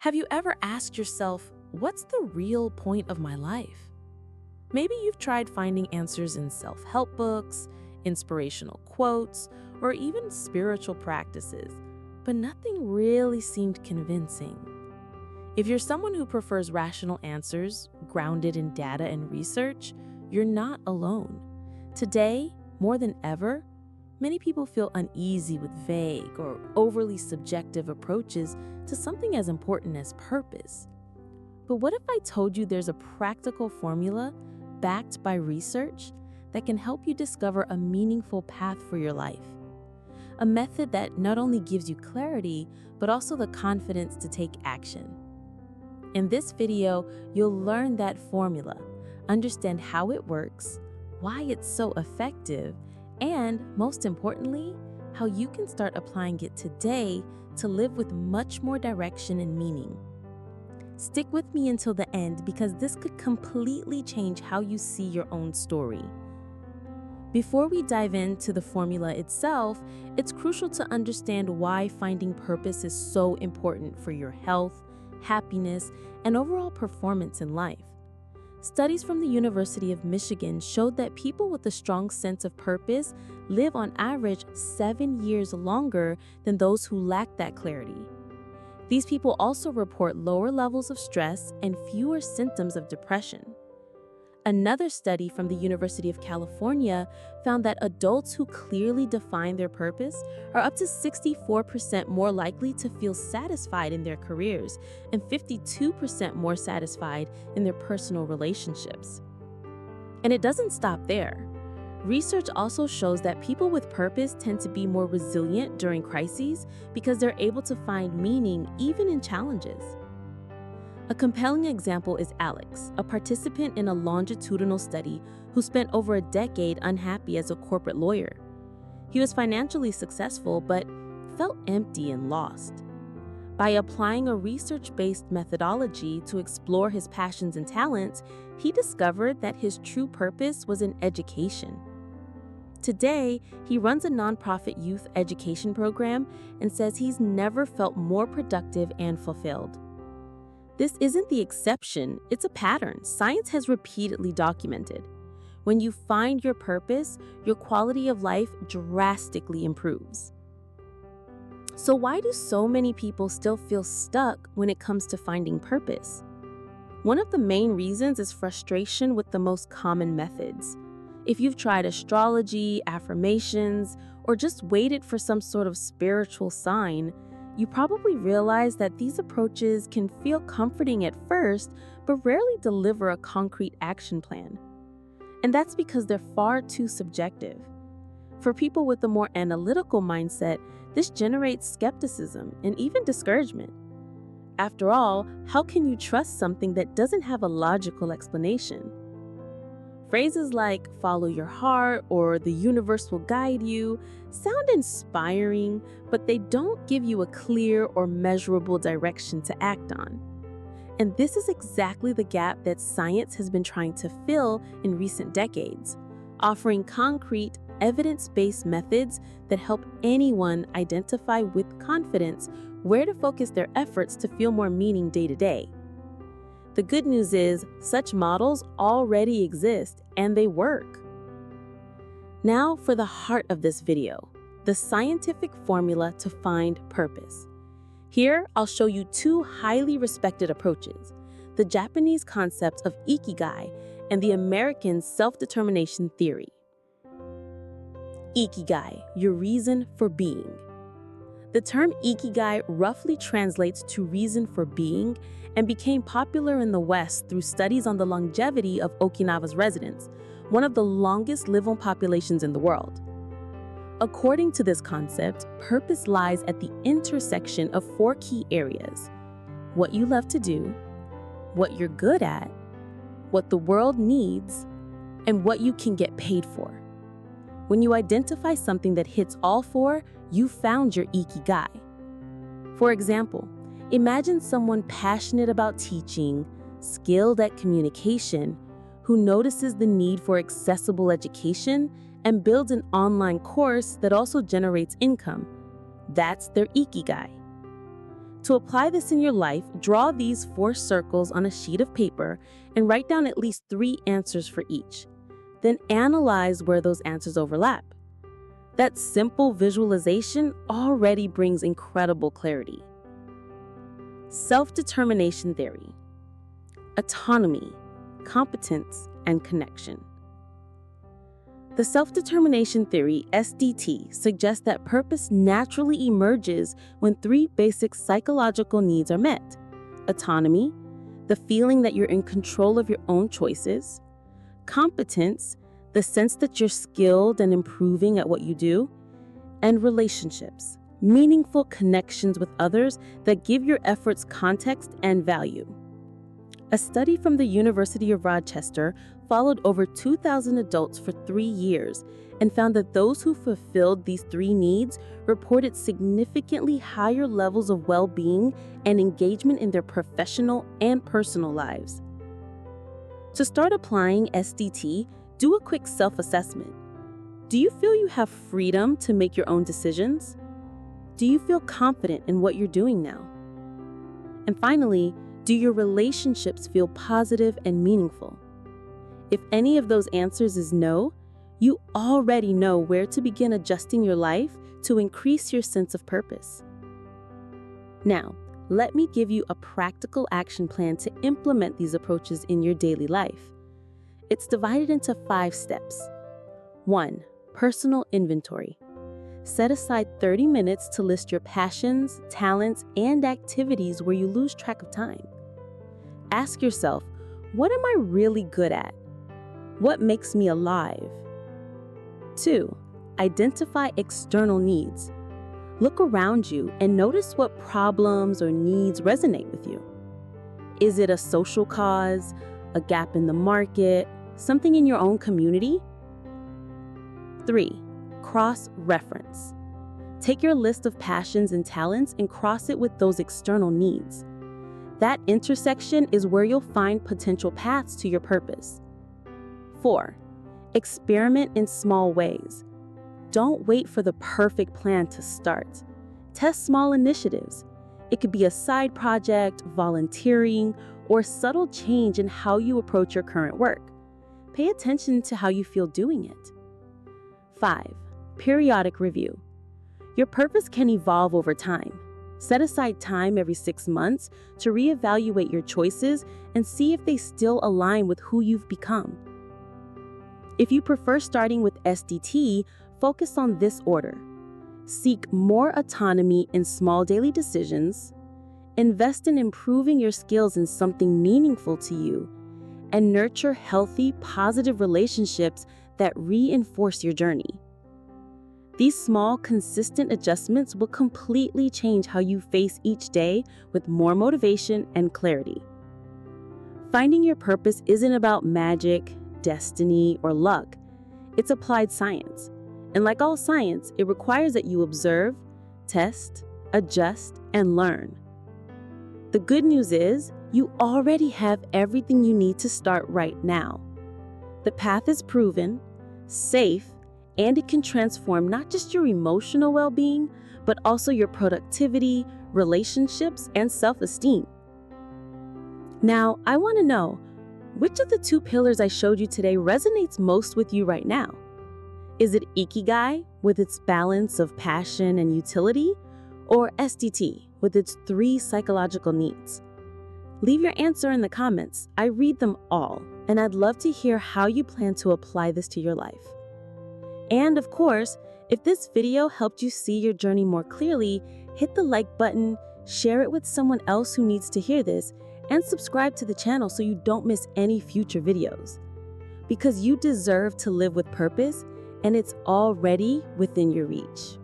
Have you ever asked yourself, what's the real point of my life? Maybe you've tried finding answers in self-help books, inspirational quotes, or even spiritual practices, but nothing really seemed convincing. If you're someone who prefers rational answers, grounded in data and research, you're not alone. Today, more than ever, many people feel uneasy with vague or overly subjective approaches to something as important as purpose. But what if I told you there's a practical formula backed by research that can help you discover a meaningful path for your life? A method that not only gives you clarity, but also the confidence to take action. In this video, you'll learn that formula, understand how it works, why it's so effective, and most importantly, how you can start applying it today to live with much more direction and meaning. Stick with me until the end because this could completely change how you see your own story. Before we dive into the formula itself, it's crucial to understand why finding purpose is so important for your health, happiness, and overall performance in life. Studies from the University of Michigan showed that people with a strong sense of purpose live on average 7 years longer than those who lack that clarity. These people also report lower levels of stress and fewer symptoms of depression. Another study from the University of California found that adults who clearly define their purpose are up to 64% more likely to feel satisfied in their careers and 52% more satisfied in their personal relationships. And it doesn't stop there. Research also shows that people with purpose tend to be more resilient during crises because they're able to find meaning even in challenges. A compelling example is Alex, a participant in a longitudinal study who spent over a decade unhappy as a corporate lawyer. He was financially successful but felt empty and lost. By applying a research-based methodology to explore his passions and talents, he discovered that his true purpose was in education. Today, he runs a nonprofit youth education program and says he's never felt more productive and fulfilled. This isn't the exception, it's a pattern science has repeatedly documented. When you find your purpose, your quality of life drastically improves. So why do so many people still feel stuck when it comes to finding purpose? One of the main reasons is frustration with the most common methods. If you've tried astrology, affirmations, or just waited for some sort of spiritual sign, you probably realize that these approaches can feel comforting at first, but rarely deliver a concrete action plan. And that's because they're far too subjective. For people with a more analytical mindset, this generates skepticism and even discouragement. After all, how can you trust something that doesn't have a logical explanation? Phrases like follow your heart or the universe will guide you sound inspiring, but they don't give you a clear or measurable direction to act on. And this is exactly the gap that science has been trying to fill in recent decades, offering concrete, evidence-based methods that help anyone identify with confidence where to focus their efforts to feel more meaning day to day. The good news is, such models already exist and they work. Now for the heart of this video, the scientific formula to find purpose. Here, I'll show you two highly respected approaches, the Japanese concept of ikigai and the American self-determination theory. Ikigai, your reason for being. The term ikigai roughly translates to reason for being and became popular in the West through studies on the longevity of Okinawa's residents, one of the longest live-on populations in the world. According to this concept, purpose lies at the intersection of four key areas: what you love to do, what you're good at, what the world needs, and what you can get paid for. When you identify something that hits all four, you found your ikigai. For example, imagine someone passionate about teaching, skilled at communication, who notices the need for accessible education and builds an online course that also generates income. That's their ikigai. To apply this in your life, draw these 4 circles on a sheet of paper and write down at least 3 answers for each. Then analyze where those answers overlap. That simple visualization already brings incredible clarity. Self-determination theory. Autonomy, competence, and connection. The self-determination theory, SDT, suggests that purpose naturally emerges when 3 basic psychological needs are met: autonomy, the feeling that you're in control of your own choices; competence, the sense that you're skilled and improving at what you do; and relationships, meaningful connections with others that give your efforts context and value. A study from the University of Rochester followed over 2,000 adults for 3 years and found that those who fulfilled these 3 needs reported significantly higher levels of well-being and engagement in their professional and personal lives. To start applying SDT, do a quick self-assessment. Do you feel you have freedom to make your own decisions? Do you feel confident in what you're doing now? And finally, do your relationships feel positive and meaningful? If any of those answers is no, you already know where to begin adjusting your life to increase your sense of purpose. Now, let me give you a practical action plan to implement these approaches in your daily life. It's divided into 5 steps. 1. Personal inventory. Set aside 30 minutes to list your passions, talents, and activities where you lose track of time. Ask yourself, what am I really good at? What makes me alive? 2. Identify external needs. Look around you and notice what problems or needs resonate with you. Is it a social cause, a gap in the market, something in your own community? 3. Cross-reference. Take your list of passions and talents and cross it with those external needs. That intersection is where you'll find potential paths to your purpose. 4. Experiment in small ways. Don't wait for the perfect plan to start. Test small initiatives. It could be a side project, volunteering, or subtle change in how you approach your current work. Pay attention to how you feel doing it. 5. Periodic review. Your purpose can evolve over time. Set aside time every 6 months to reevaluate your choices and see if they still align with who you've become. If you prefer starting with SDT, focus on this order. Seek more autonomy in small daily decisions, invest in improving your skills in something meaningful to you, and nurture healthy, positive relationships that reinforce your journey. These small, consistent adjustments will completely change how you face each day with more motivation and clarity. Finding your purpose isn't about magic, destiny, or luck. It's applied science. And like all science, it requires that you observe, test, adjust, and learn. The good news is, you already have everything you need to start right now. The path is proven, safe, and it can transform not just your emotional well-being, but also your productivity, relationships, and self-esteem. Now, I want to know, which of the 2 pillars I showed you today resonates most with you right now? Is it Ikigai, with its balance of passion and utility, or SDT, with its 3 psychological needs? Leave your answer in the comments. I read them all, and I'd love to hear how you plan to apply this to your life. And of course, if this video helped you see your journey more clearly, hit the like button, share it with someone else who needs to hear this, and subscribe to the channel so you don't miss any future videos. Because you deserve to live with purpose, and it's already within your reach.